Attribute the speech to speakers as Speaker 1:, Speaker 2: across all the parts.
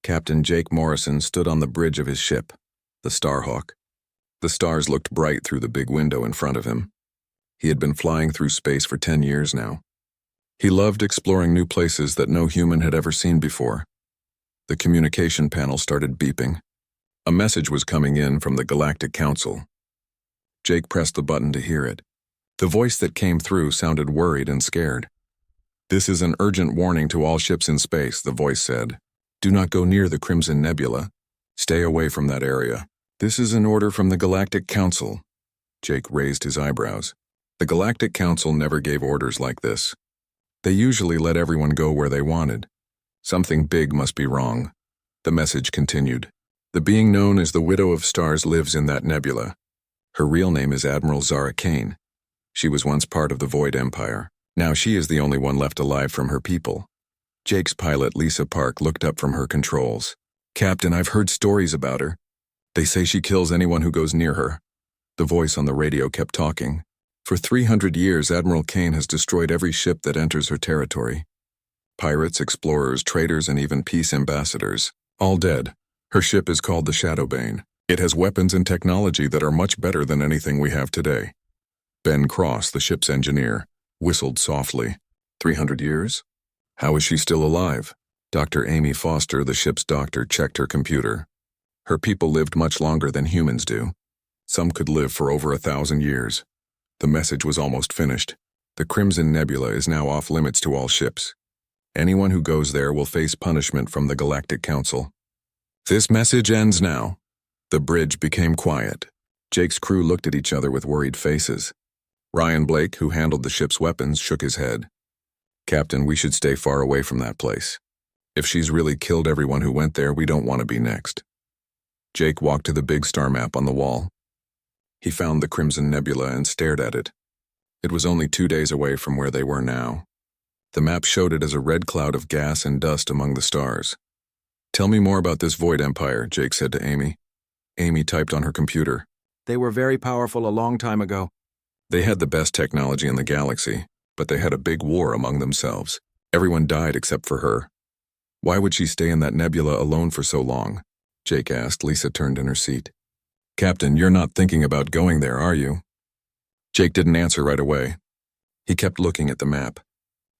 Speaker 1: Captain Jake Morrison stood on the bridge of his ship, the Starhawk. The stars looked bright through the big window in front of him. He had been flying through space for 10 years now. He loved exploring new places that no human had ever seen before. The communication panel started beeping. A message was coming in from the Galactic Council. Jake pressed the button to hear it. The voice that came through sounded worried and scared. "This is an urgent warning to all ships in space," the voice said. "Do not go near the Crimson Nebula. Stay away from that area. This is an order from the Galactic Council." Jake raised his eyebrows. The Galactic Council never gave orders like this. They usually let everyone go where they wanted. Something big must be wrong. The message continued. "The being known as the Widow of Stars lives in that nebula. Her real name is Admiral Zara Kane. She was once part of the Void Empire. Now she is the only one left alive from her people." Jake's pilot, Lisa Park, looked up from her controls. "Captain, I've heard stories about her. They say she kills anyone who goes near her." The voice on the radio kept talking. "For 300 years, Admiral Kane has destroyed every ship that enters her territory. Pirates, explorers, traders, and even peace ambassadors. All dead. Her ship is called the Shadowbane. It has weapons and technology that are much better than anything we have today." Ben Cross, the ship's engineer, whistled softly. 300 years? How is she still alive? Dr. Amy Foster, the ship's doctor, checked her computer. Her people lived much longer than humans do. Some could live for over 1,000 years. The message was almost finished. The Crimson Nebula is now off limits to all ships. Anyone who goes there will face punishment from the Galactic Council. This message ends now. The bridge became quiet. Jake's crew looked at each other with worried faces. Ryan Blake, who handled the ship's weapons, shook his head. "Captain, we should stay far away from that place. If she's really killed everyone who went there, we don't want to be next." Jake walked to the big star map on the wall. He found the Crimson Nebula and stared at it. It was only 2 days away from where they were now. The map showed it as a red cloud of gas and dust among the stars. "Tell me more about this Void Empire," Jake said to Amy. Amy typed on her computer.
Speaker 2: "They were very powerful a long time ago.
Speaker 1: They had the best technology in the galaxy, but they had a big war among themselves. Everyone died except for her. Why would she stay in that nebula alone for so long?" Jake asked. Lisa turned in her seat. "Captain, you're not thinking about going there, are you?" Jake didn't answer right away. He kept looking at the map.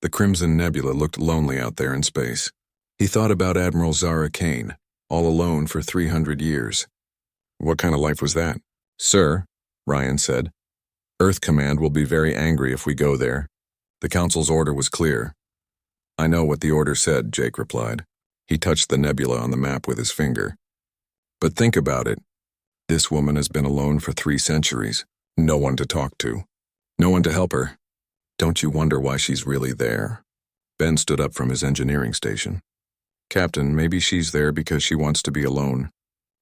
Speaker 1: The Crimson Nebula looked lonely out there in space. He thought about Admiral Zara Kane, all alone for 300 years. What kind of life was that? "Sir," Ryan said, "Earth Command will be very angry if we go there. The Council's order was clear." "I know what the order said," Jake replied. He touched the nebula on the map with his finger. "But think about it. This woman has been alone for 3 centuries. No one to talk to. No one to help her. Don't you wonder why she's really there?" Ben stood up from his engineering station. "Captain, maybe she's there because she wants to be alone.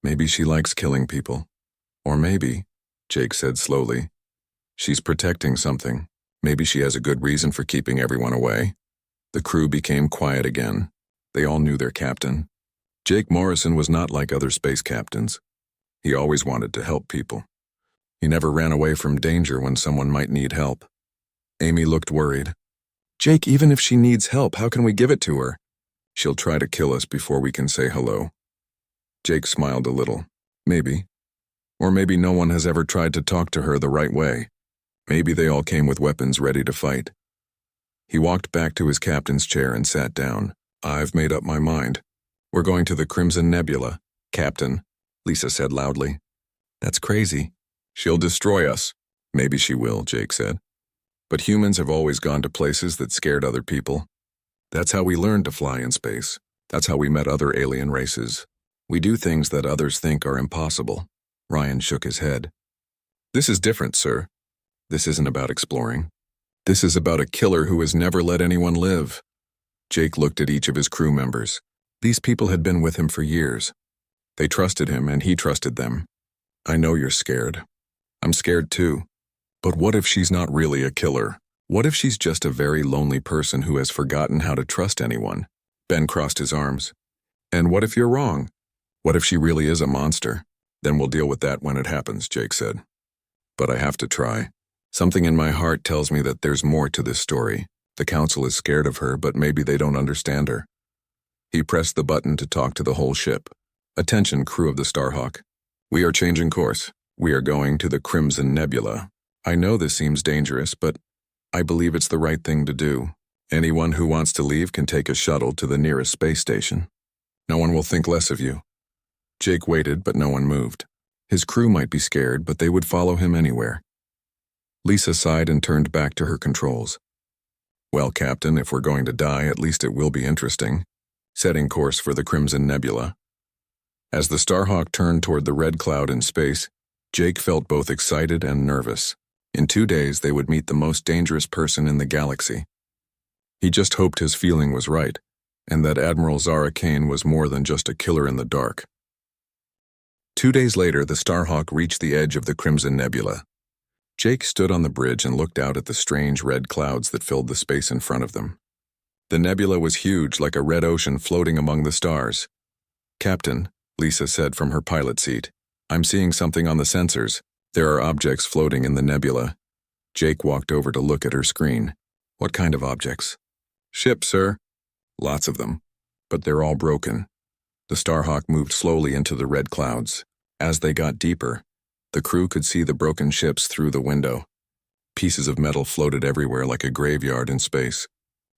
Speaker 1: Maybe she likes killing people. Or maybe," Jake said slowly, "she's protecting something. Maybe she has a good reason for keeping everyone away." The crew became quiet again. They all knew their captain. Jake Morrison was not like other space captains. He always wanted to help people. He never ran away from danger when someone might need help. Amy looked worried. "Jake, even if she needs help, how can we give it to her? She'll try to kill us before we can say hello." Jake smiled a little. "Maybe. Or maybe no one has ever tried to talk to her the right way. Maybe they all came with weapons ready to fight." He walked back to his captain's chair and sat down. "I've made up my mind. We're going to the Crimson Nebula, Captain," Lisa said loudly. "That's crazy. She'll destroy us." "Maybe she will," Jake said. "But humans have always gone to places that scared other people. That's how we learned to fly in space. That's how we met other alien races. We do things that others think are impossible." Ryan shook his head. "This is different, sir. This isn't about exploring. This is about a killer who has never let anyone live." Jake looked at each of his crew members. These people had been with him for years. They trusted him and he trusted them. "I know you're scared. I'm scared too. But what if she's not really a killer? What if she's just a very lonely person who has forgotten how to trust anyone?" Ben crossed his arms. "And what if you're wrong? What if she really is a monster? Then we'll deal with that when it happens," Jake said. "But I have to try. Something in my heart tells me that there's more to this story. The Council is scared of her, but maybe they don't understand her." He pressed the button to talk to the whole ship. "Attention, crew of the Starhawk. We are changing course. We are going to the Crimson Nebula. I know this seems dangerous, but I believe it's the right thing to do. Anyone who wants to leave can take a shuttle to the nearest space station. No one will think less of you." Jake waited, but no one moved. His crew might be scared, but they would follow him anywhere. Lisa sighed and turned back to her controls. "Well, Captain, if we're going to die, at least it will be interesting." Setting course for the Crimson Nebula. As the Starhawk turned toward the red cloud in space, Jake felt both excited and nervous. In 2 days, they would meet the most dangerous person in the galaxy. He just hoped his feeling was right, and that Admiral Zara Kane was more than just a killer in the dark. 2 days later, the Starhawk reached the edge of the Crimson Nebula. Jake stood on the bridge and looked out at the strange red clouds that filled the space in front of them. The nebula was huge, like a red ocean floating among the stars. "Captain," Lisa said from her pilot seat, "I'm seeing something on the sensors. There are objects floating in the nebula." Jake walked over to look at her screen. "What kind of objects?" "Ships, sir." "Lots of them, but they're all broken." The Starhawk moved slowly into the red clouds. As they got deeper, the crew could see the broken ships through the window. Pieces of metal floated everywhere like a graveyard in space.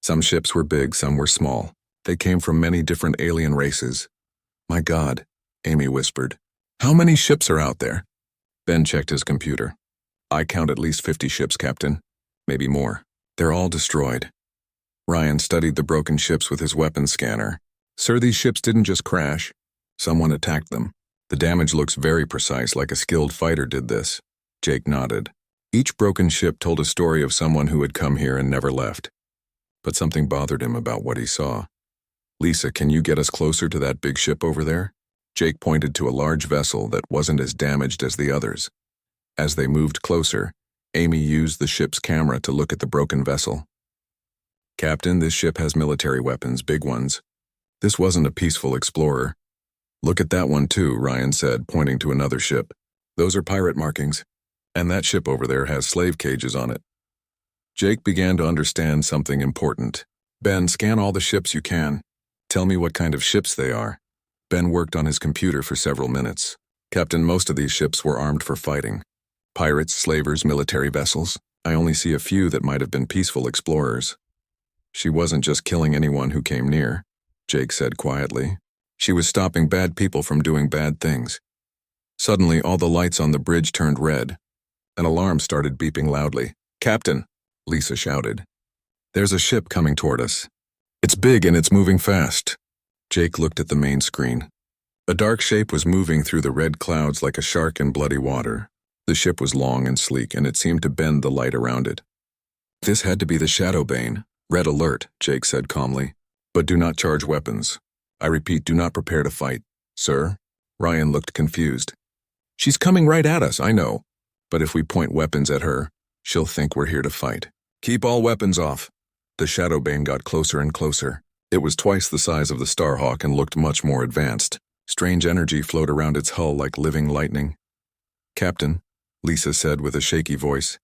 Speaker 1: Some ships were big, some were small. They came from many different alien races. "My God," Amy whispered. "How many ships are out there?" Ben checked his computer. "I count at least 50 ships, Captain. Maybe more. They're all destroyed." Ryan studied the broken ships with his weapons scanner. "Sir, these ships didn't just crash. Someone attacked them. The damage looks very precise, like a skilled fighter did this." Jake nodded. Each broken ship told a story of someone who had come here and never left. But something bothered him about what he saw. "Lisa, can you get us closer to that big ship over there?" Jake pointed to a large vessel that wasn't as damaged as the others. As they moved closer, Amy used the ship's camera to look at the broken vessel. "Captain, this ship has military weapons, big ones. This wasn't a peaceful explorer." "Look at that one too," Ryan said, pointing to another ship. "Those are pirate markings. And that ship over there has slave cages on it." Jake began to understand something important. "Ben, scan all the ships you can. Tell me what kind of ships they are." Ben worked on his computer for several minutes. "Captain, most of these ships were armed for fighting. Pirates, slavers, military vessels. I only see a few that might have been peaceful explorers." "She wasn't just killing anyone who came near," Jake said quietly. "She was stopping bad people from doing bad things." Suddenly, all the lights on the bridge turned red. An alarm started beeping loudly. "Captain!" Lisa shouted. "There's a ship coming toward us. It's big and it's moving fast." Jake looked at the main screen. A dark shape was moving through the red clouds like a shark in bloody water. The ship was long and sleek, and it seemed to bend the light around it. "This had to be the Shadowbane. Red alert," Jake said calmly. "But do not charge weapons. I repeat, do not prepare to fight." "Sir?" Ryan looked confused. "She's coming right at us, I know. But if we point weapons at her, she'll think we're here to fight. Keep all weapons off." The Shadowbane got closer and closer. It was twice the size of the Starhawk and looked much more advanced. Strange energy flowed around its hull like living lightning. "Captain," Lisa said with a shaky voice,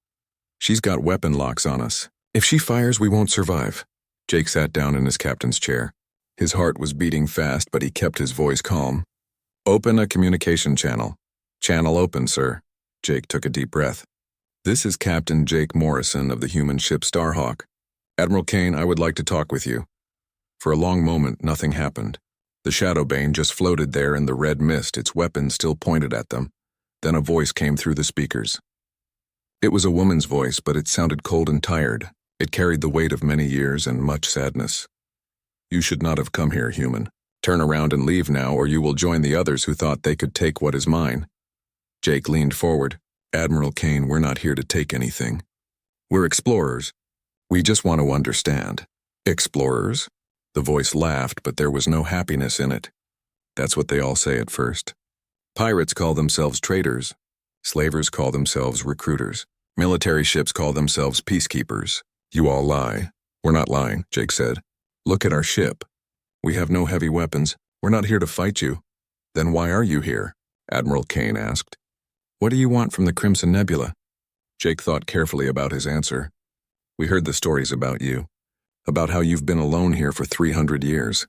Speaker 1: "she's got weapon locks on us. If she fires, we won't survive." Jake sat down in his captain's chair. His heart was beating fast, but he kept his voice calm. "Open a communication channel." "Channel open, sir." Jake took a deep breath. "This is Captain Jake Morrison of the human ship Starhawk. Admiral Kane, I would like to talk with you." For a long moment, nothing happened. The Shadowbane just floated there in the red mist, its weapons still pointed at them. Then a voice came through the speakers. It was a woman's voice, but it sounded cold and tired. It carried the weight of many years and much sadness. "You should not have come here, human. Turn around and leave now, or you will join the others who thought they could take what is mine." Jake leaned forward. "Admiral Kane, we're not here to take anything. We're explorers. We just want to understand." "Explorers?" The voice laughed, but there was no happiness in it. "That's what they all say at first. Pirates call themselves traders. Slavers call themselves recruiters. Military ships call themselves peacekeepers. You all lie." "We're not lying," Jake said. "Look at our ship. We have no heavy weapons. We're not here to fight you." "Then why are you here?" Admiral Kane asked. "What do you want from the Crimson Nebula?" Jake thought carefully about his answer. "We heard the stories about you, about how you've been alone here for 300 years.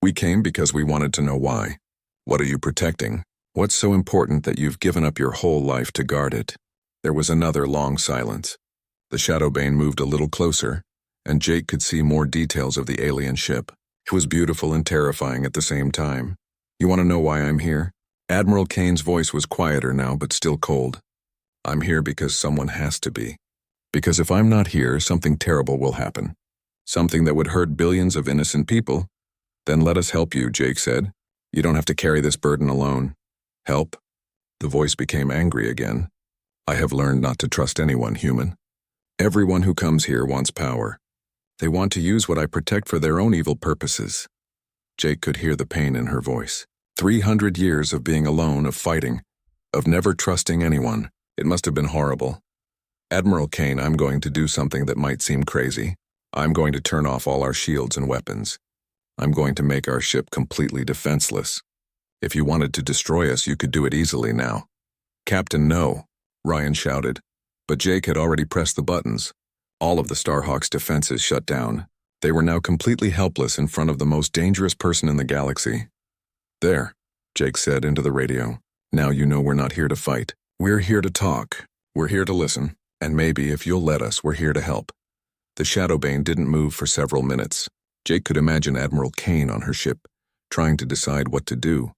Speaker 1: We came because we wanted to know why. What are you protecting? What's so important that you've given up your whole life to guard it? There was another long silence. The Shadowbane moved a little closer, and Jake could see more details of the alien ship. It was beautiful and terrifying at the same time. You want to know why I'm here? Admiral Kane's voice was quieter now, but still cold. I'm here because someone has to be. Because if I'm not here, something terrible will happen. Something that would hurt billions of innocent people. Then let us help you, Jake said. You don't have to carry this burden alone. Help? The voice became angry again. I have learned not to trust anyone, human. Everyone who comes here wants power. They want to use what I protect for their own evil purposes. Jake could hear the pain in her voice. 300 years of being alone, of fighting, of never trusting anyone. It must have been horrible. Admiral Kane, I'm going to do something that might seem crazy. I'm going to turn off all our shields and weapons. I'm going to make our ship completely defenseless. If you wanted to destroy us, you could do it easily now. Captain, no, Ryan shouted. But Jake had already pressed the buttons. All of the Starhawk's defenses shut down. They were now completely helpless in front of the most dangerous person in the galaxy. There, Jake said into the radio. Now you know we're not here to fight. We're here to talk. We're here to listen. And maybe, if you'll let us, we're here to help. The Shadowbane didn't move for several minutes. Jake could imagine Admiral Kane on her ship, trying to decide what to do.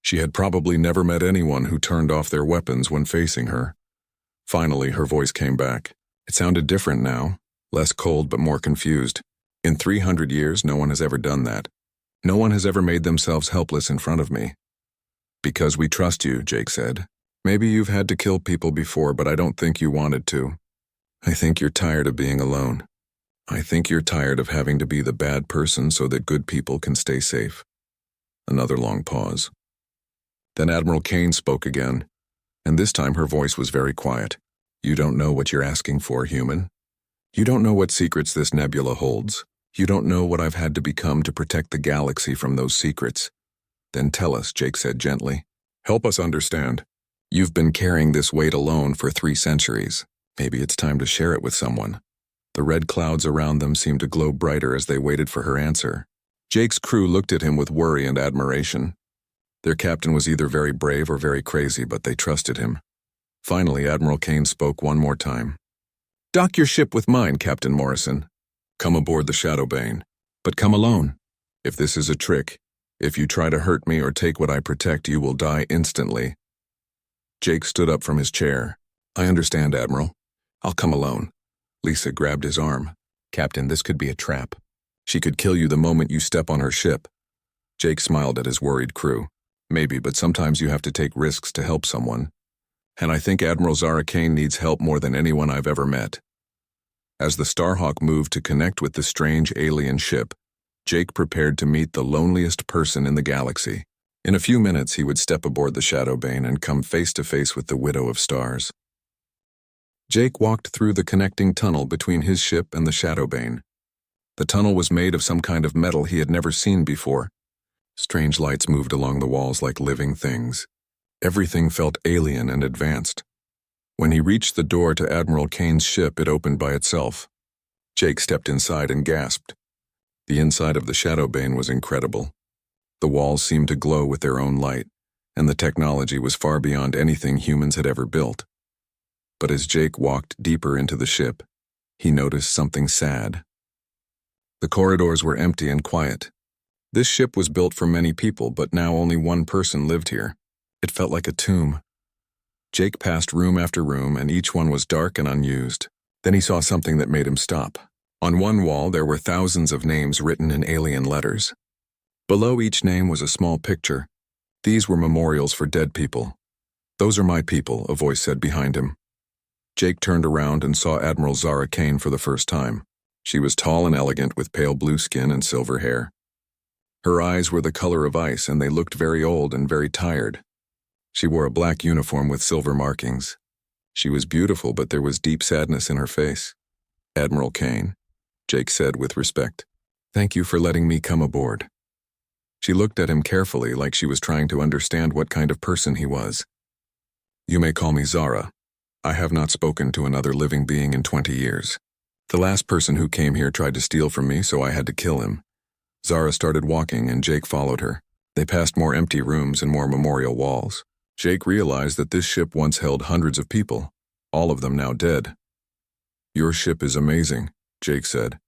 Speaker 1: She had probably never met anyone who turned off their weapons when facing her. Finally, her voice came back. It sounded different now, less cold but more confused. In 300 years, no one has ever done that. No one has ever made themselves helpless in front of me. Because we trust you, Jake said. Maybe you've had to kill people before, but I don't think you wanted to. I think you're tired of being alone. I think you're tired of having to be the bad person so that good people can stay safe. Another long pause. Then Admiral Kane spoke again, and this time her voice was very quiet. You don't know what you're asking for, human. You don't know what secrets this nebula holds. You don't know what I've had to become to protect the galaxy from those secrets. Then tell us, Jake said gently. Help us understand. You've been carrying this weight alone for 3 centuries. Maybe it's time to share it with someone. The red clouds around them seemed to glow brighter as they waited for her answer. Jake's crew looked at him with worry and admiration. Their captain was either very brave or very crazy, but they trusted him. Finally, Admiral Kane spoke one more time. Dock your ship with mine, Captain Morrison. Come aboard the Shadowbane, but come alone. If this is a trick, if you try to hurt me or take what I protect, you will die instantly. Jake stood up from his chair. I understand, Admiral. I'll come alone. Lisa grabbed his arm. Captain, this could be a trap. She could kill you the moment you step on her ship. Jake smiled at his worried crew. Maybe, but sometimes you have to take risks to help someone. And I think Admiral Zara Kane needs help more than anyone I've ever met. As the Starhawk moved to connect with the strange alien ship, Jake prepared to meet the loneliest person in the galaxy. In a few minutes, he would step aboard the Shadowbane and come face to face with the Widow of Stars. Jake walked through the connecting tunnel between his ship and the Shadowbane. The tunnel was made of some kind of metal he had never seen before. Strange lights moved along the walls like living things. Everything felt alien and advanced. When he reached the door to Admiral Kane's ship, it opened by itself. Jake stepped inside and gasped. The inside of the Shadowbane was incredible. The walls seemed to glow with their own light, and the technology was far beyond anything humans had ever built. But as Jake walked deeper into the ship, he noticed something sad. The corridors were empty and quiet. This ship was built for many people, but now only one person lived here. It felt like a tomb. Jake passed room after room, and each one was dark and unused. Then he saw something that made him stop. On one wall, there were thousands of names written in alien letters. Below each name was a small picture. These were memorials for dead people. Those are my people, a voice said behind him. Jake turned around and saw Admiral Zara Kane for the first time. She was tall and elegant with pale blue skin and silver hair. Her eyes were the color of ice, and they looked very old and very tired. She wore a black uniform with silver markings. She was beautiful, but there was deep sadness in her face. Admiral Kane, Jake said with respect. Thank you for letting me come aboard. She looked at him carefully, like she was trying to understand what kind of person he was. You may call me Zara. I have not spoken to another living being in 20 years. The last person who came here tried to steal from me, so I had to kill him. Zara started walking and Jake followed her. They passed more empty rooms and more memorial walls. Jake realized that this ship once held hundreds of people, all of them now dead. "Your ship is amazing," Jake said.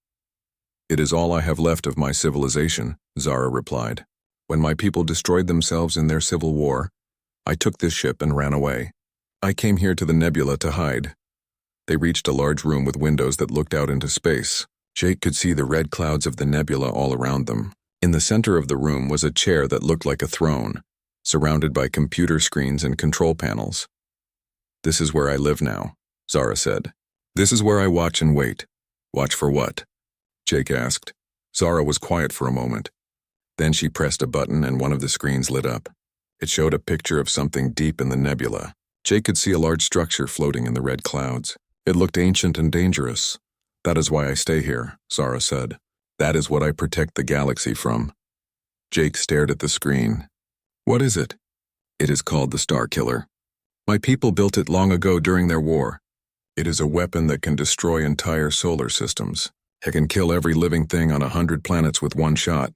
Speaker 1: "It is all I have left of my civilization," Zara replied. "When my people destroyed themselves in their civil war, I took this ship and ran away. I came here to the nebula to hide." They reached a large room with windows that looked out into space. Jake could see the red clouds of the nebula all around them. In the center of the room was a chair that looked like a throne, surrounded by computer screens and control panels. "This is where I live now," Zara said. "This is where I watch and wait." "Watch for what?" Jake asked. Zara was quiet for a moment. Then she pressed a button and one of the screens lit up. It showed a picture of something deep in the nebula. Jake could see a large structure floating in the red clouds. It looked ancient and dangerous. "That is why I stay here," Zara said. "That is what I protect the galaxy from." Jake stared at the screen. "What is it?" "It is called the Star Killer. My people built it long ago during their war. It is a weapon that can destroy entire solar systems. It can kill every living thing on 100 planets with one shot."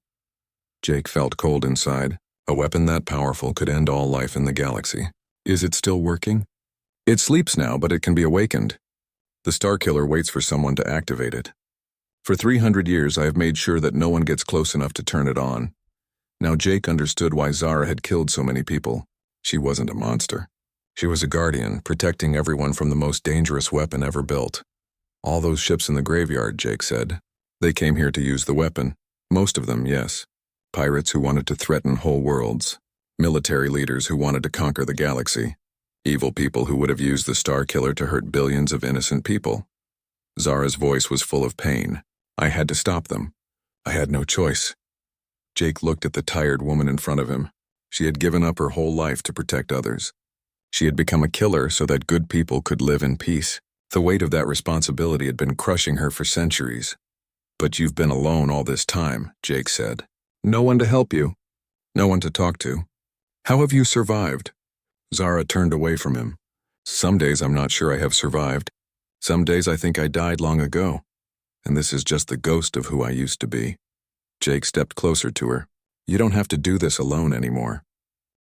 Speaker 1: Jake felt cold inside. A weapon that powerful could end all life in the galaxy. "Is it still working?" "It sleeps now, but it can be awakened. The Star Killer waits for someone to activate it. For 300 years I have made sure that no one gets close enough to turn it on." Now Jake understood why Zara had killed so many people. She wasn't a monster. She was a guardian, protecting everyone from the most dangerous weapon ever built. "All those ships in the graveyard," Jake said. "They came here to use the weapon. Most of them, yes. Pirates who wanted to threaten whole worlds. Military leaders who wanted to conquer the galaxy. Evil people who would have used the Star Killer to hurt billions of innocent people." Zara's voice was full of pain. "I had to stop them. I had no choice." Jake looked at the tired woman in front of him. She had given up her whole life to protect others. She had become a killer so that good people could live in peace. The weight of that responsibility had been crushing her for centuries. "But you've been alone all this time," Jake said. "No one to help you. No one to talk to. How have you survived?" Zara turned away from him. "Some days I'm not sure I have survived. Some days I think I died long ago. And this is just the ghost of who I used to be." Jake stepped closer to her. "You don't have to do this alone anymore.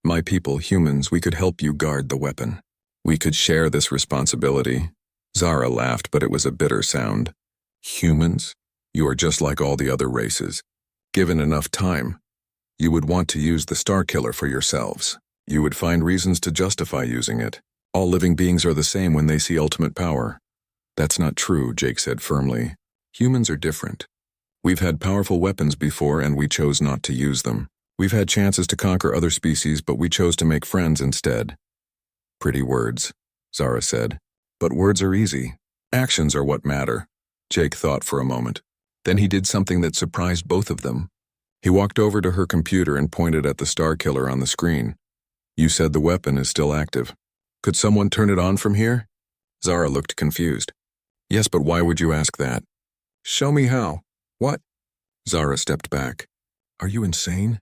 Speaker 1: My people, humans, we could help you guard the weapon. We could share this responsibility." Zara laughed, but it was a bitter sound. "Humans? You are just like all the other races. Given enough time, you would want to use the Star Killer for yourselves. You would find reasons to justify using it. All living beings are the same when they see ultimate power." "That's not true," Jake said firmly. "Humans are different. We've had powerful weapons before and we chose not to use them. We've had chances to conquer other species, but we chose to make friends instead." "Pretty words," Zara said. "But words are easy. Actions are what matter." Jake thought for a moment. Then he did something that surprised both of them. He walked over to her computer and pointed at the Star Killer on the screen. "You said the weapon is still active. Could someone turn it on from here?" Zara looked confused. "Yes, but why would you ask that?" "Show me how." "What?" Zara stepped back. "Are you insane?"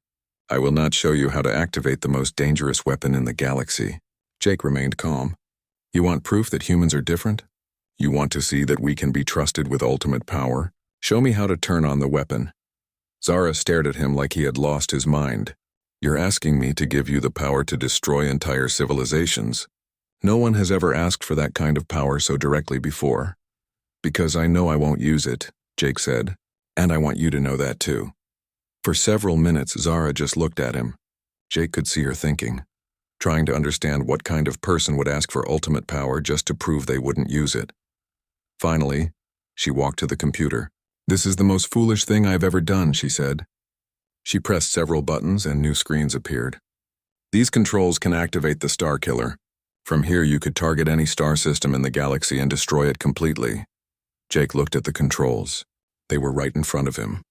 Speaker 1: "I will not show you how to activate the most dangerous weapon in the galaxy." Jake remained calm. "You want proof that humans are different? You want to see that we can be trusted with ultimate power? Show me how to turn on the weapon." Zara stared at him like he had lost his mind. "You're asking me to give you the power to destroy entire civilizations. No one has ever asked for that kind of power so directly before." "Because I know I won't use it," Jake said. "And I want you to know that too." For several minutes, Zara just looked at him. Jake could see her thinking, trying to understand what kind of person would ask for ultimate power just to prove they wouldn't use it. Finally, she walked to the computer. "This is the most foolish thing I've ever done," she said. She pressed several buttons and new screens appeared. "These controls can activate the Star Killer. From here you could target any star system in the galaxy and destroy it completely." Jake looked at the controls. They were right in front of him.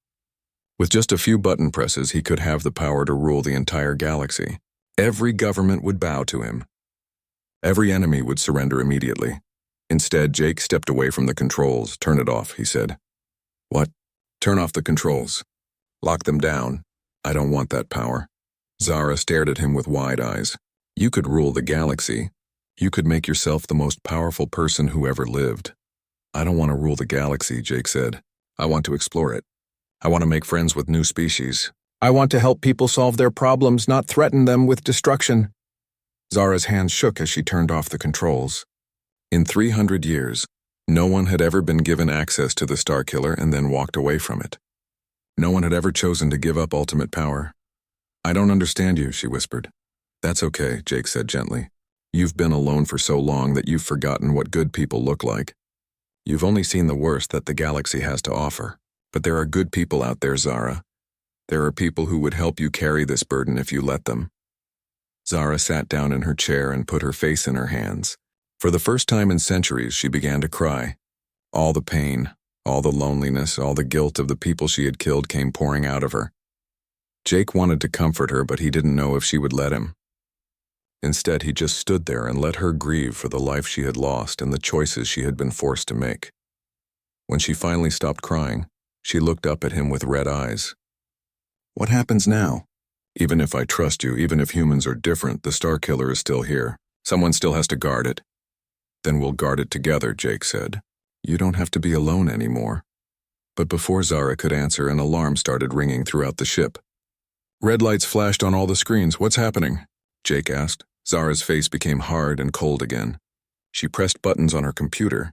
Speaker 1: With just a few button presses, he could have the power to rule the entire galaxy. Every government would bow to him. Every enemy would surrender immediately. Instead, Jake stepped away from the controls. "Turn it off," he said. "What?" "Turn off the controls. Lock them down. I don't want that power." Zara stared at him with wide eyes. "You could rule the galaxy. You could make yourself the most powerful person who ever lived." "I don't want to rule the galaxy," Jake said. "I want to explore it. I want to make friends with new species.
Speaker 2: I want to help people solve their problems, not threaten them with destruction.
Speaker 1: Zara's hands shook as she turned off the controls. In 300 years, no one had ever been given access to the Starkiller and then walked away from it. No one had ever chosen to give up ultimate power. I don't understand you, she whispered. That's okay, Jake said gently. You've been alone for so long that you've forgotten what good people look like. You've only seen the worst that the galaxy has to offer. But there are good people out there, Zara. There are people who would help you carry this burden if you let them. Zara sat down in her chair and put her face in her hands. For the first time in centuries, she began to cry. All the pain, all the loneliness, all the guilt of the people she had killed came pouring out of her. Jake wanted to comfort her, but he didn't know if she would let him. Instead, he just stood there and let her grieve for the life she had lost and the choices she had been forced to make. When she finally stopped crying, she looked up at him with red eyes. What happens now? Even if I trust you, even if humans are different, the Starkiller is still here. Someone still has to guard it. Then we'll guard it together, Jake said. You don't have to be alone anymore. But before Zara could answer, an alarm started ringing throughout the ship. Red lights flashed on all the screens. What's happening? Jake asked. Zara's face became hard and cold again. She pressed buttons on her computer,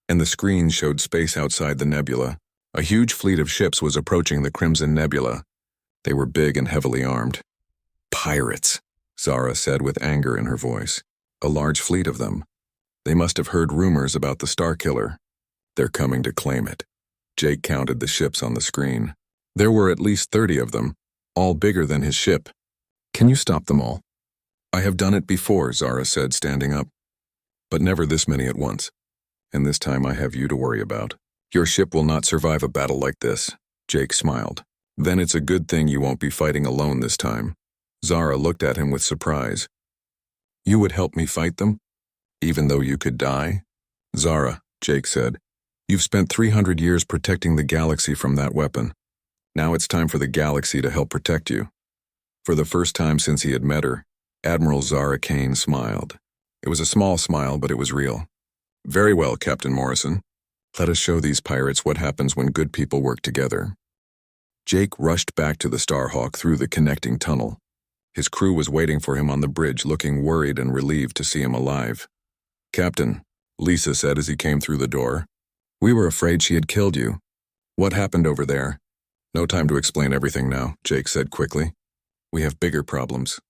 Speaker 1: and the screen showed space outside the nebula. A huge fleet of ships was approaching the Crimson Nebula. They were big and heavily armed. Pirates, Zara said with anger in her voice. A large fleet of them. They must have heard rumors about the Starkiller. They're coming to claim it. Jake counted the ships on the screen. There were at least 30 of them, all bigger than his ship. Can you stop them all? I have done it before, Zara said, standing up. But never this many at once. And this time I have you to worry about. Your ship will not survive a battle like this, Jake smiled. Then it's a good thing you won't be fighting alone this time. Zara looked at him with surprise. You would help me fight them? Even though you could die? Zara, Jake said, you've spent 300 years protecting the galaxy from that weapon. Now it's time for the galaxy to help protect you. For the first time since he had met her, Admiral Zara Kane smiled. It was a small smile, but it was real. Very well, Captain Morrison. Let us show these pirates what happens when good people work together. Jake rushed back to the Starhawk through the connecting tunnel. His crew was waiting for him on the bridge, looking worried and relieved to see him alive. Captain, Lisa said as he came through the door. We were afraid she had killed you. What happened over there? No time to explain everything now, Jake said quickly. We have bigger problems.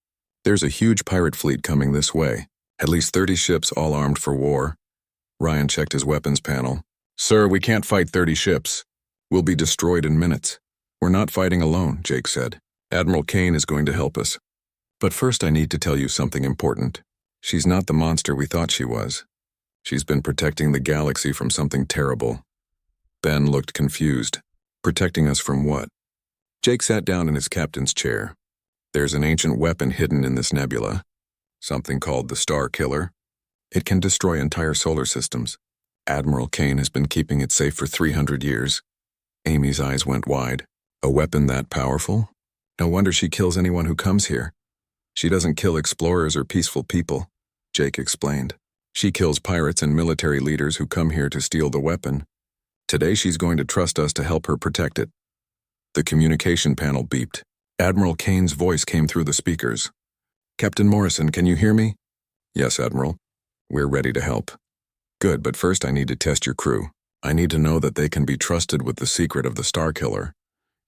Speaker 1: There's a huge pirate fleet coming this way. At least 30 ships all armed for war. Ryan checked his weapons panel. Sir, we can't fight 30 ships. We'll be destroyed in minutes. We're not fighting alone, Jake said. Admiral Kane is going to help us. But first I need to tell you something important. She's not the monster we thought she was. She's been protecting the galaxy from something terrible. Ben looked confused. Protecting us from what? Jake sat down in his captain's chair. There's an ancient weapon hidden in this nebula. Something called the Starkiller. It can destroy entire solar systems. Admiral Kane has been keeping it safe for 300 years. Amy's eyes went wide. A weapon that powerful? No wonder she kills anyone who comes here. She doesn't kill explorers or peaceful people, Jake explained. She kills pirates and military leaders who come here to steal the weapon. Today she's going to trust us to help her protect it. The communication panel beeped. Admiral Kane's voice came through the speakers. Captain Morrison, can you hear me? Yes, Admiral. We're ready to help. Good, but first I need to test your crew. I need to know that they can be trusted with the secret of the Starkiller.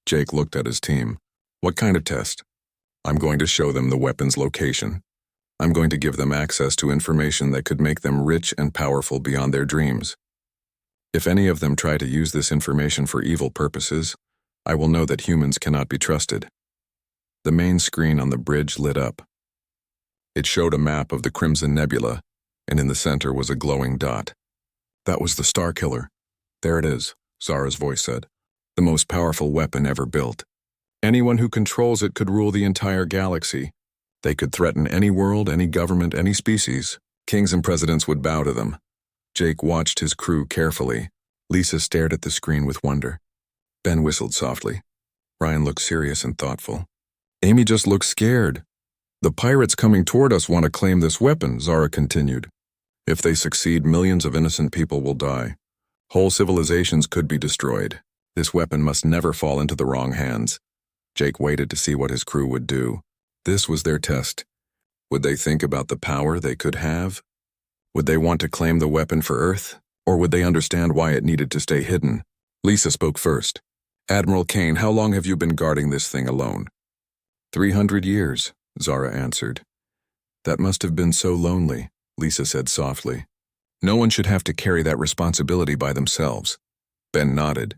Speaker 1: Jake looked at his team. What kind of test? I'm going to show them the weapon's location. I'm going to give them access to information that could make them rich and powerful beyond their dreams. If any of them try to use this information for evil purposes, I will know that humans cannot be trusted. The main screen on the bridge lit up. It showed a map of the Crimson Nebula, and in the center was a glowing dot. That was the Starkiller. There it is, Zara's voice said. The most powerful weapon ever built. Anyone who controls it could rule the entire galaxy. They could threaten any world, any government, any species. Kings and presidents would bow to them. Jake watched his crew carefully. Lisa stared at the screen with wonder. Ben whistled softly. Ryan looked serious and thoughtful. Amy just looked scared. The pirates coming toward us want to claim this weapon, Zara continued. If they succeed, millions of innocent people will die. Whole civilizations could be destroyed. This weapon must never fall into the wrong hands. Jake waited to see what his crew would do. This was their test. Would they think about the power they could have? Would they want to claim the weapon for Earth? Or would they understand why it needed to stay hidden? Lisa spoke first. Admiral Kane, how long have you been guarding this thing alone? 300 years, Zara answered. That must have been so lonely, Lisa said softly. No one should have to carry that responsibility by themselves. Ben nodded.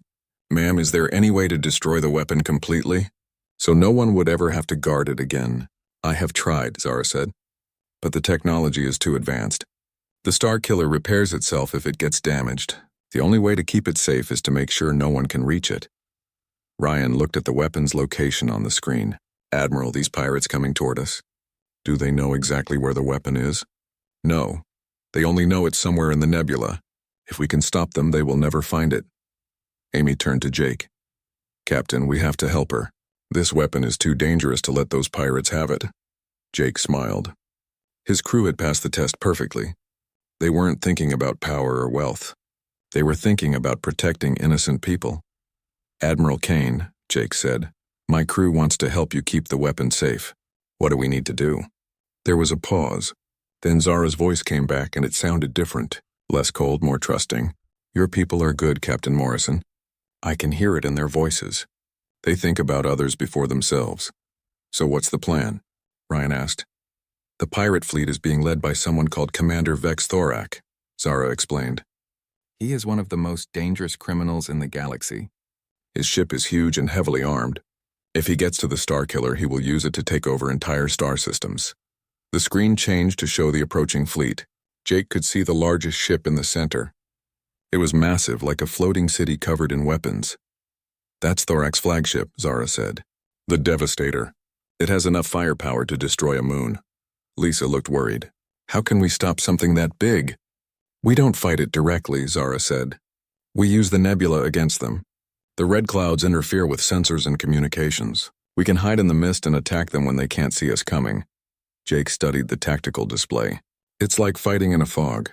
Speaker 1: Ma'am, is there any way to destroy the weapon completely? So no one would ever have to guard it again. I have tried, Zara said. But the technology is too advanced. The Star Killer repairs itself if it gets damaged. The only way to keep it safe is to make sure no one can reach it. Ryan looked at the weapon's location on the screen. Admiral, these pirates coming toward us. Do they know exactly where the weapon is? No. They only know it's somewhere in the nebula. If we can stop them, they will never find it. Amy turned to Jake. Captain, we have to help her. This weapon is too dangerous to let those pirates have it. Jake smiled. His crew had passed the test perfectly. They weren't thinking about power or wealth. They were thinking about protecting innocent people. Admiral Kane, Jake said, my crew wants to help you keep the weapon safe. What do we need to do? There was a pause. Then Zara's voice came back and it sounded different, less cold, more trusting. Your people are good, Captain Morrison. I can hear it in their voices. They think about others before themselves. So what's the plan? Ryan asked. The pirate fleet is being led by someone called Commander Vex Thorak, Zara explained. He is one of the most dangerous criminals in the galaxy. His ship is huge and heavily armed. If he gets to the Star Killer, he will use it to take over entire star systems. The screen changed to show the approaching fleet. Jake could see the largest ship in the center. It was massive, like a floating city covered in weapons. That's Thorak's flagship, Zara said. The Devastator. It has enough firepower to destroy a moon. Lisa looked worried. How can we stop something that big? We don't fight it directly, Zara said. We use the nebula against them. The red clouds interfere with sensors and communications. We can hide in the mist and attack them when they can't see us coming. Jake studied the tactical display. It's like fighting in a fog.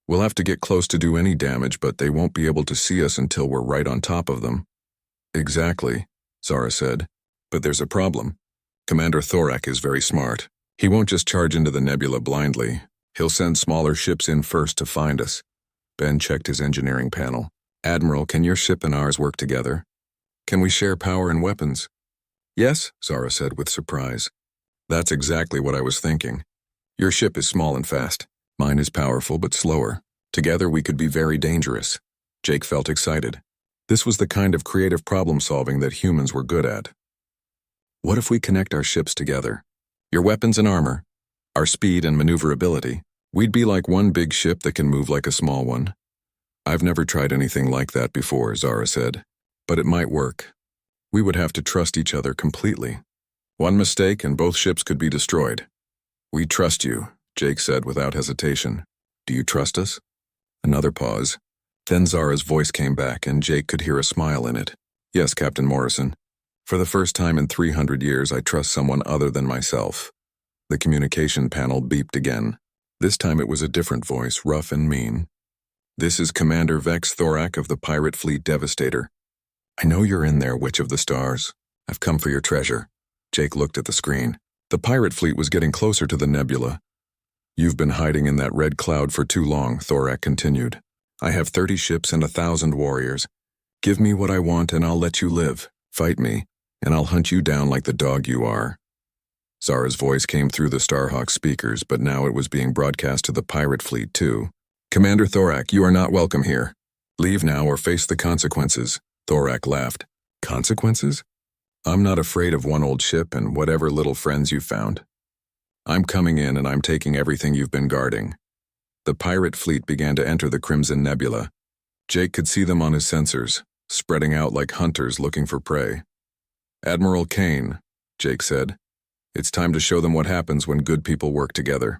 Speaker 1: We'll have to get close to do any damage, but they won't be able to see us until we're right on top of them. Exactly, Zara said. But there's a problem. Commander Thorak is very smart. He won't just charge into the nebula blindly. He'll send smaller ships in first to find us. Ben checked his engineering panel. Admiral, can your ship and ours work together? Can we share power and weapons? Yes, Zara said with surprise. That's exactly what I was thinking. Your ship is small and fast. Mine is powerful but slower. Together we could be very dangerous. Jake felt excited. This was the kind of creative problem-solving that humans were good at. What if we connect our ships together? Your weapons and armor, our speed and maneuverability. We'd be like one big ship that can move like a small one. I've never tried anything like that before, Zara said. But it might work. We would have to trust each other completely. One mistake and both ships could be destroyed. We trust you, Jake said without hesitation. Do you trust us? Another pause. Then Zara's voice came back and Jake could hear a smile in it. Yes, Captain Morrison. For the first time in 300 years, I trust someone other than myself. The communication panel beeped again. This time it was a different voice, rough and mean. This is Commander Vex Thorak of the Pirate Fleet Devastator. I know you're in there, Witch of the Stars. I've come for your treasure. Jake looked at the screen. The pirate fleet was getting closer to the nebula. You've been hiding in that red cloud for too long, Thorak continued. I have 30 ships and 1,000 warriors. Give me what I want and I'll let you live. Fight me, and I'll hunt you down like the dog you are. Zara's voice came through the Starhawk speakers, but now it was being broadcast to the pirate fleet too. Commander Thorak, you are not welcome here. Leave now or face the consequences. Thorak laughed. Consequences? I'm not afraid of one old ship and whatever little friends you've found. I'm coming in and I'm taking everything you've been guarding. The pirate fleet began to enter the Crimson Nebula. Jake could see them on his sensors, spreading out like hunters looking for prey. Admiral Kane, Jake said. It's time to show them what happens when good people work together.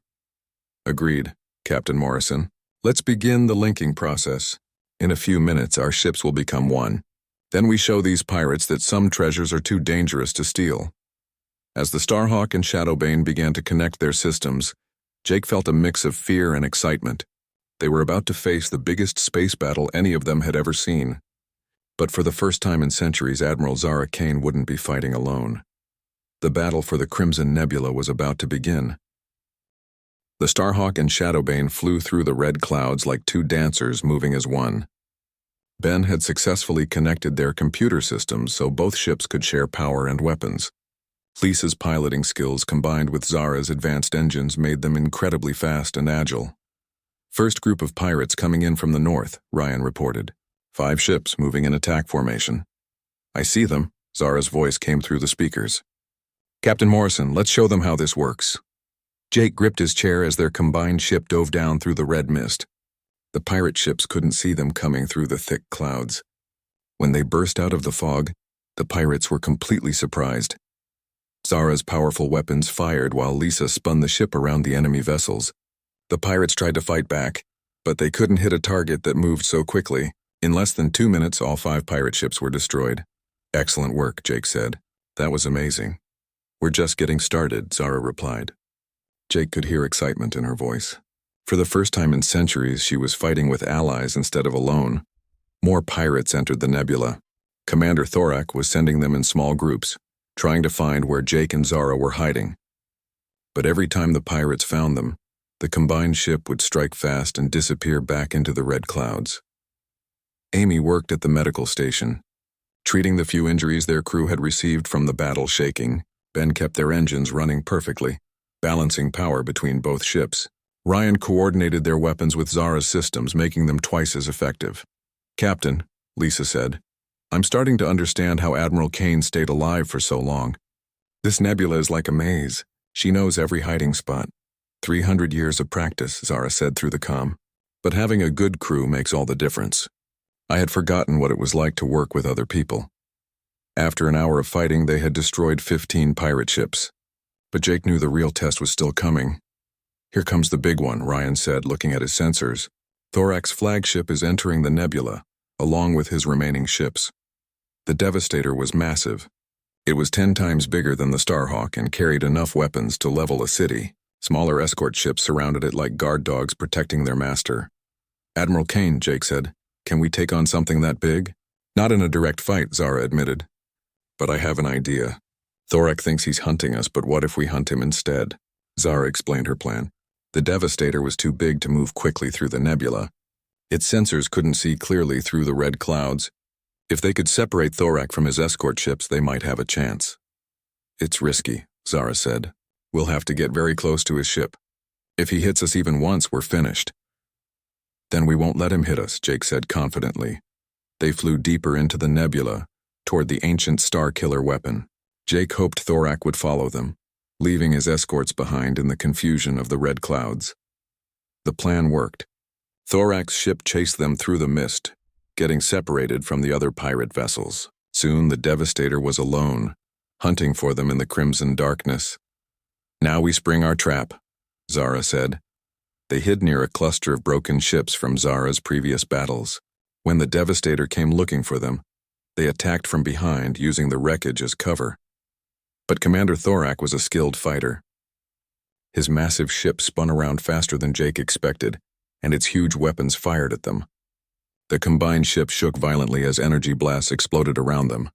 Speaker 1: Agreed, Captain Morrison. Let's begin the linking process. In a few minutes, our ships will become one. Then we show these pirates that some treasures are too dangerous to steal. As the Starhawk and Shadowbane began to connect their systems, Jake felt a mix of fear and excitement. They were about to face the biggest space battle any of them had ever seen. But for the first time in centuries, Admiral Zara Kane wouldn't be fighting alone. The battle for the Crimson Nebula was about to begin. The Starhawk and Shadowbane flew through the red clouds like two dancers moving as one. Ben had successfully connected their computer systems so both ships could share power and weapons. Lisa's piloting skills combined with Zara's advanced engines made them incredibly fast and agile. First group of pirates coming in from the north, Ryan reported. 5 ships moving in attack formation. I see them, Zara's voice came through the speakers. Captain Morrison, let's show them how this works. Jake gripped his chair as their combined ship dove down through the red mist. The pirate ships couldn't see them coming through the thick clouds. When they burst out of the fog, the pirates were completely surprised. Zara's powerful weapons fired while Lisa spun the ship around the enemy vessels. The pirates tried to fight back, but they couldn't hit a target that moved so quickly. In less than 2 minutes, all 5 pirate ships were destroyed. Excellent work, Jake said. That was amazing. We're just getting started, Zara replied. Jake could hear excitement in her voice. For the first time in centuries, she was fighting with allies instead of alone. More pirates entered the nebula. Commander Thorak was sending them in small groups, trying to find where Jake and Zara were hiding. But every time the pirates found them, the combined ship would strike fast and disappear back into the red clouds. Amy worked at the medical station. Treating the few injuries their crew had received from the battle shaking, Ben kept their engines running perfectly, balancing power between both ships. Ryan coordinated their weapons with Zara's systems, making them twice as effective. Captain, Lisa said, I'm starting to understand how Admiral Kane stayed alive for so long. This nebula is like a maze. She knows every hiding spot. 300 years of practice, Zara said through the comm. But having a good crew makes all the difference. I had forgotten what it was like to work with other people. After an hour of fighting, they had destroyed 15 pirate ships. But Jake knew the real test was still coming. Here comes the big one, Ryan said, looking at his sensors. Thorak's flagship is entering the nebula, along with his remaining ships. The Devastator was massive. It was 10 times bigger than the Starhawk and carried enough weapons to level a city. Smaller escort ships surrounded it like guard dogs protecting their master. Admiral Kane, Jake said, can we take on something that big? Not in a direct fight, Zara admitted. But I have an idea. Thorak thinks he's hunting us, but what if we hunt him instead? Zara explained her plan. The Devastator was too big to move quickly through the nebula. Its sensors couldn't see clearly through the red clouds. If they could separate Thorak from his escort ships, they might have a chance. It's risky, Zara said. We'll have to get very close to his ship. If he hits us even once, we're finished. Then we won't let him hit us, Jake said confidently. They flew deeper into the nebula, toward the ancient star-killer weapon. Jake hoped Thorak would follow them, leaving his escorts behind in the confusion of the red clouds. The plan worked. Thorak's ship chased them through the mist, getting separated from the other pirate vessels. Soon the Devastator was alone, hunting for them in the crimson darkness. Now we spring our trap, Zara said. They hid near a cluster of broken ships from Zara's previous battles. When the Devastator came looking for them, they attacked from behind using the wreckage as cover. But Commander Thorak was a skilled fighter. His massive ship spun around faster than Jake expected, and its huge weapons fired at them. The combined ship shook violently as energy blasts exploded around them.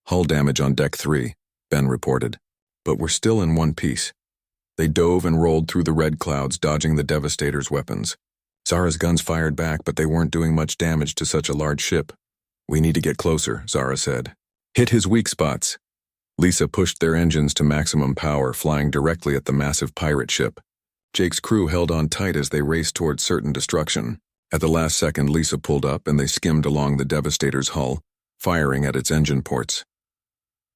Speaker 1: Hull damage on Deck 3, Ben reported. But we're still in one piece. They dove and rolled through the red clouds, dodging the Devastator's weapons. Zara's guns fired back, but they weren't doing much damage to such a large ship. We need to get closer, Zara said. Hit his weak spots. Lisa pushed their engines to maximum power, flying directly at the massive pirate ship. Jake's crew held on tight as they raced toward certain destruction. At the last second, Lisa pulled up and they skimmed along the Devastator's hull, firing at its engine ports.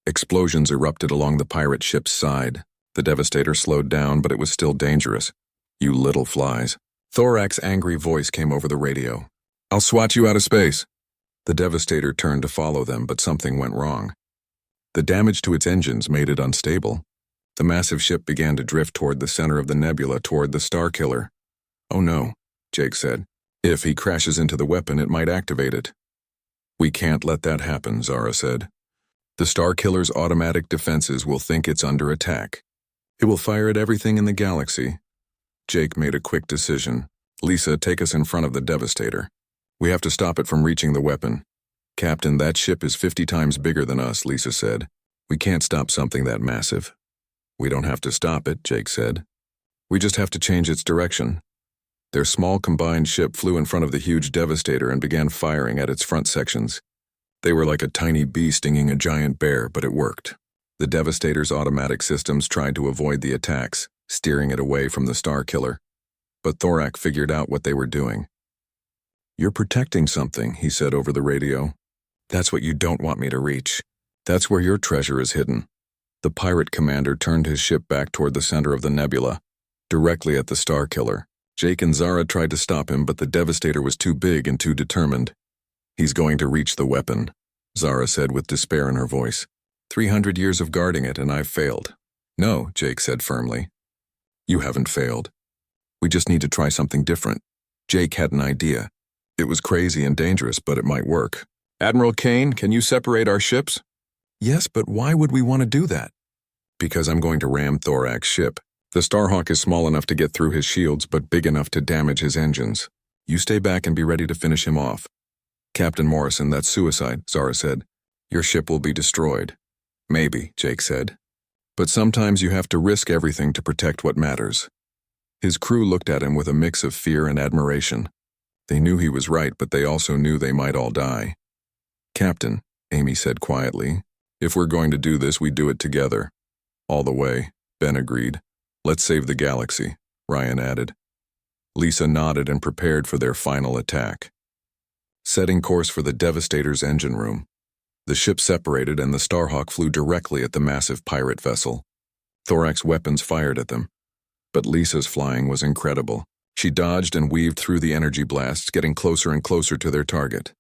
Speaker 1: Explosions erupted along the pirate ship's side. The Devastator slowed down, but it was still dangerous. You little flies. Thorak's angry voice came over the radio. I'll swat you out of space. The Devastator turned to follow them, but something went wrong. The damage to its engines made it unstable. The massive ship began to drift toward the center of the nebula, toward the Starkiller. Oh no, Jake said. If he crashes into the weapon, it might activate it. We can't let that happen, Zara said. The Starkiller's automatic defenses will think it's under attack. It will fire at everything in the galaxy. Jake made a quick decision. Lisa, take us in front of the Devastator. We have to stop it from reaching the weapon. Captain, that ship is 50 times bigger than us, Lisa said. We can't stop something that massive. We don't have to stop it, Jake said. We just have to change its direction. Their small combined ship flew in front of the huge Devastator and began firing at its front sections. They were like a tiny bee stinging a giant bear, but it worked. The Devastator's automatic systems tried to avoid the attacks, steering it away from the Star Killer. But Thorak figured out what they were doing. "You're protecting something," he said over the radio. "That's what you don't want me to reach. That's where your treasure is hidden." The pirate commander turned his ship back toward the center of the nebula, directly at the Star Killer. Jake and Zara tried to stop him, but the Devastator was too big and too determined. "He's going to reach the weapon," Zara said with despair in her voice. 300 years of guarding it, and I've failed." "No," Jake said firmly. "You haven't failed. We just need to try something different." Jake had an idea. It was crazy and dangerous, but it might work. "Admiral Kane, can you separate our ships?" "Yes, but why would we want to do that?" "Because I'm going to ram Thorak's ship. The Starhawk is small enough to get through his shields, but big enough to damage his engines. You stay back and be ready to finish him off." "Captain Morrison, that's suicide," Zara said. "Your ship will be destroyed." "Maybe," Jake said. "But sometimes you have to risk everything to protect what matters." His crew looked at him with a mix of fear and admiration. They knew he was right, but they also knew they might all die. "Captain," Amy said quietly, "if we're going to do this, we do it together." "All the way," Ben agreed. "Let's save the galaxy," Ryan added. Lisa nodded and prepared for their final attack. Setting course for the Devastator's engine room, the ship separated and the Starhawk flew directly at the massive pirate vessel. Thorak's weapons fired at them, but Lisa's flying was incredible. She dodged and weaved through the energy blasts, getting closer and closer to their target.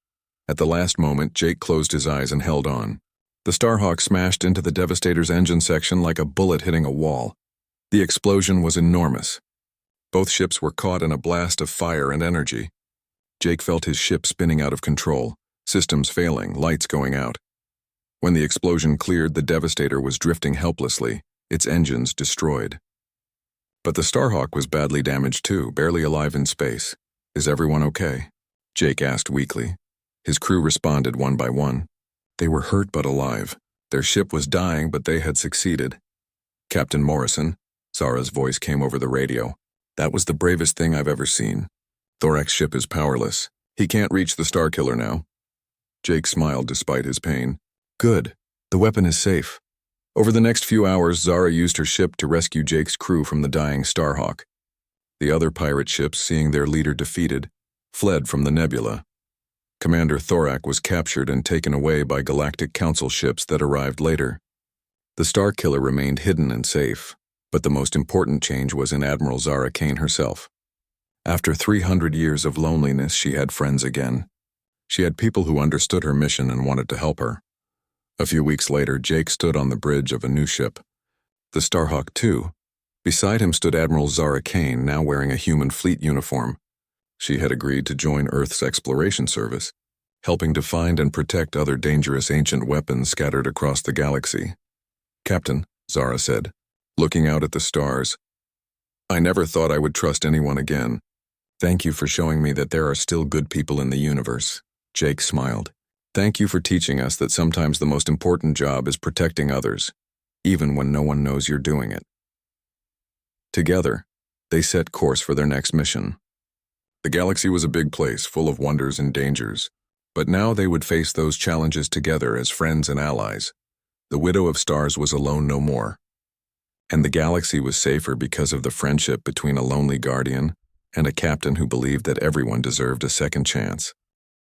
Speaker 1: At the last moment, Jake closed his eyes and held on. The Starhawk smashed into the Devastator's engine section like a bullet hitting a wall. The explosion was enormous. Both ships were caught in a blast of fire and energy. Jake felt his ship spinning out of control, systems failing, lights going out. When the explosion cleared, the Devastator was drifting helplessly, its engines destroyed. But the Starhawk was badly damaged too, barely alive in space. "Is everyone okay?" Jake asked weakly. His crew responded one by one. They were hurt but alive. Their ship was dying, but they had succeeded. "Captain Morrison," Zara's voice came over the radio. "That was the bravest thing I've ever seen. Thorak's ship is powerless. He can't reach the Starkiller now." Jake smiled despite his pain. "Good. The weapon is safe." Over the next few hours, Zara used her ship to rescue Jake's crew from the dying Starhawk. The other pirate ships, seeing their leader defeated, fled from the nebula. Commander Thorak was captured and taken away by Galactic Council ships that arrived later. The Starkiller remained hidden and safe, but the most important change was in Admiral Zara Kane herself. After 300 years of loneliness, she had friends again. She had people who understood her mission and wanted to help her. A few weeks later, Jake stood on the bridge of a new ship, the Starhawk II. Beside him stood Admiral Zara Kane, now wearing a human fleet uniform. She had agreed to join Earth's exploration service, helping to find and protect other dangerous ancient weapons scattered across the galaxy. "Captain," Zara said, looking out at the stars, "I never thought I would trust anyone again. Thank you for showing me that there are still good people in the universe." Jake smiled. "Thank you for teaching us that sometimes the most important job is protecting others, even when no one knows you're doing it." Together, they set course for their next mission. The galaxy was a big place, full of wonders and dangers, but now they would face those challenges together as friends and allies. The Widow of Stars was alone no more, and the galaxy was safer because of the friendship between a lonely guardian and a captain who believed that everyone deserved a second chance.